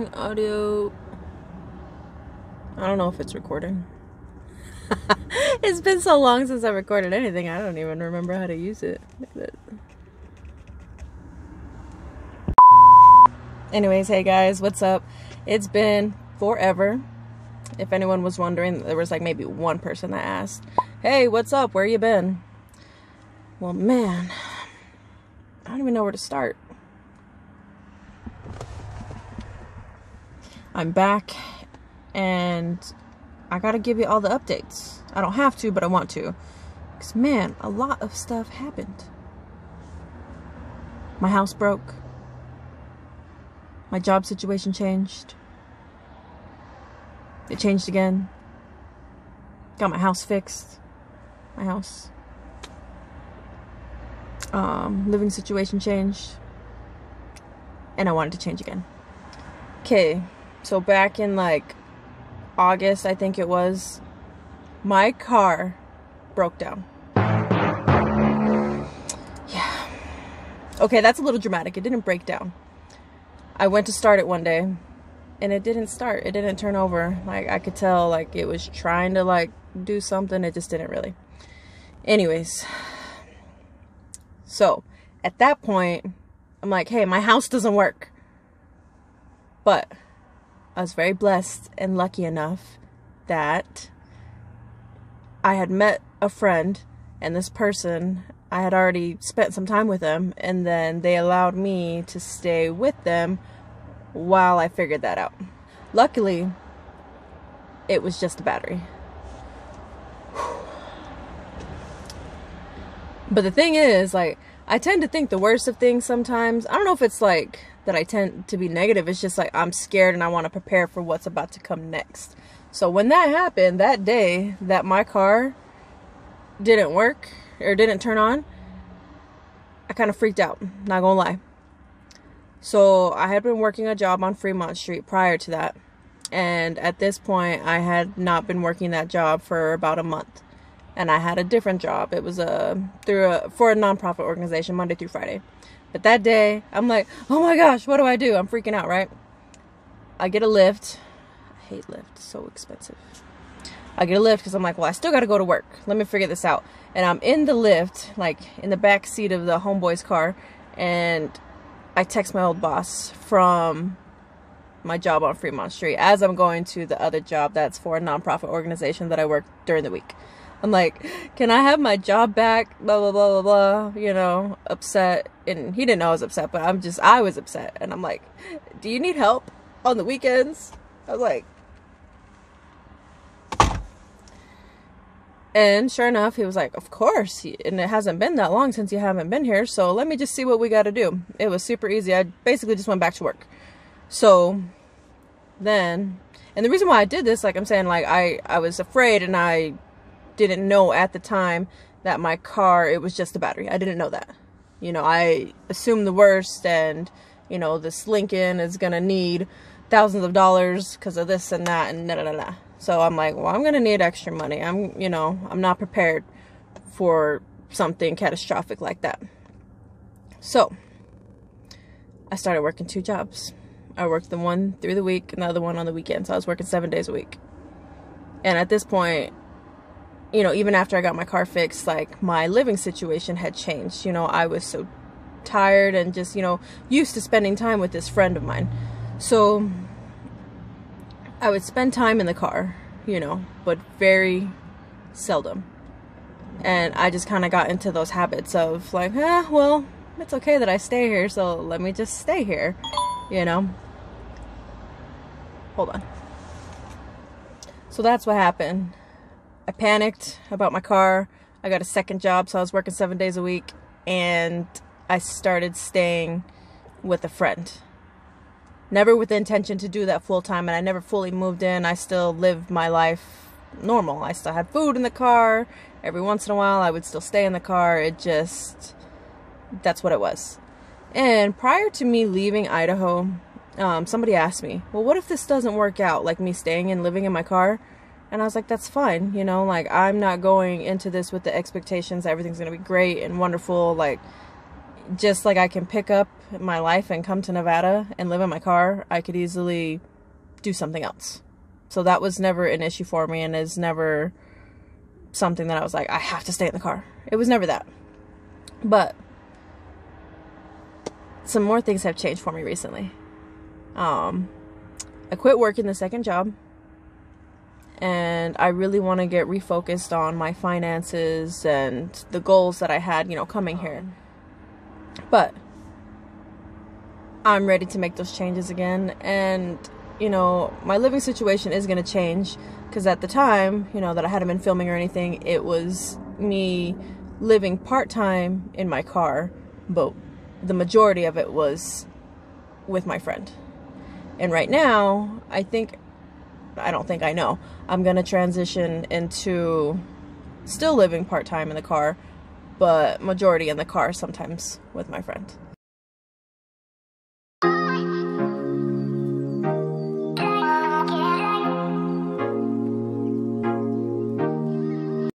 recording audio. I don't know if it's recording. It's been so long since I recorded anything, I don't even remember how to use it. Anyways, hey guys, what's up? It's been forever. If anyone was wondering, there was like maybe one person that asked, hey, what's up? Where you been? Well, man, I don't even know where to start. I'm back, and I gotta give you all the updates. I don't have to, but I want to. Because, man, a lot of stuff happened. My house broke. My job situation changed. It changed again. Got my house fixed. My house. Living situation changed. And I wanted to change again. Okay, so back in like August, I think it was, my car broke down. Yeah. Okay, that's a little dramatic. It didn't break down. I went to start it one day, and it didn't start. It didn't turn over. Like, I could tell, like, it was trying to, like, do something. It just didn't really. Anyways. So, at that point, I'm like, hey, my house doesn't work. But I was very blessed and lucky enough that I had met a friend, and this person, I had already spent some time with them, and then they allowed me to stay with them while I figured that out. Luckily, it was just a battery. But the thing is, like, I tend to think the worst of things sometimes. I don't know if it's like that I tend to be negative. It's just like I'm scared and I want to prepare for what's about to come next. So when that happened, that day that my car didn't work or didn't turn on, I kind of freaked out, not gonna lie. So I had been working a job on Fremont Street prior to that. And at this point, I had not been working that job for about a month. And I had a different job. It was for a nonprofit organization, Monday through Friday. But that day, I'm like, oh my gosh, what do I do? I'm freaking out, right? I get a Lyft. I hate Lyft. It's so expensive. I get a Lyft because I'm like, well, I still got to go to work. Let me figure this out. And I'm in the Lyft, like in the back seat of the homeboy's car. And I text my old boss from my job on Fremont Street as I'm going to the other job that's for a nonprofit organization that I work during the week. I'm like, can I have my job back? Blah, blah, blah, blah, blah, you know, upset. And he didn't know I was upset, but I was upset. And I'm like, do you need help on the weekends? I was like, and sure enough, he was like, of course. And it hasn't been that long since you haven't been here. So let me just see what we got to do. It was super easy. I basically just went back to work. So then, and the reason why I did this, like I'm saying, like I was afraid, and I didn't know at the time that my car, it was just a battery. I didn't know that. You know, I assumed the worst, and, you know, this Lincoln is going to need thousands of dollars because of this and that and da-da-da-da. So I'm like, well, I'm going to need extra money. I'm not prepared for something catastrophic like that. So I started working 2 jobs. I worked the one through the week and the other one on the weekends. So I was working 7 days a week. And at this point, you know, even after I got my car fixed, like, my living situation had changed. You know, I was so tired and just, you know, used to spending time with this friend of mine. So I would spend time in the car, you know, but very seldom. And I just kind of got into those habits of like, well, it's okay that I stay here, so let me just stay here, you know. Hold on. So that's what happened. I panicked about my car. I got a second job, so I was working 7 days a week, and I started staying with a friend. Never with the intention to do that full time, and I never fully moved in. I still lived my life normal. I still had food in the car. Every once in a while, I would still stay in the car. It just, that's what it was. And prior to me leaving Idaho, somebody asked me, well, what if this doesn't work out, like me staying and living in my car? And I was like, that's fine, you know, like, I'm not going into this with the expectations that everything's going to be great and wonderful, like, just like I can pick up my life and come to Nevada and live in my car, I could easily do something else. So that was never an issue for me, and is never something that I was like, I have to stay in the car. It was never that. But some more things have changed for me recently. I quit working the second job, and I really want to get refocused on my finances and the goals that I had, coming here. But I'm ready to make those changes again, and my living situation is going to change, because at the time, that I hadn't been filming or anything, it was me living part-time in my car, but the majority of it was with my friend. And right now, I know, I'm going to transition into still living part-time in the car, but majority in the car, sometimes with my friend.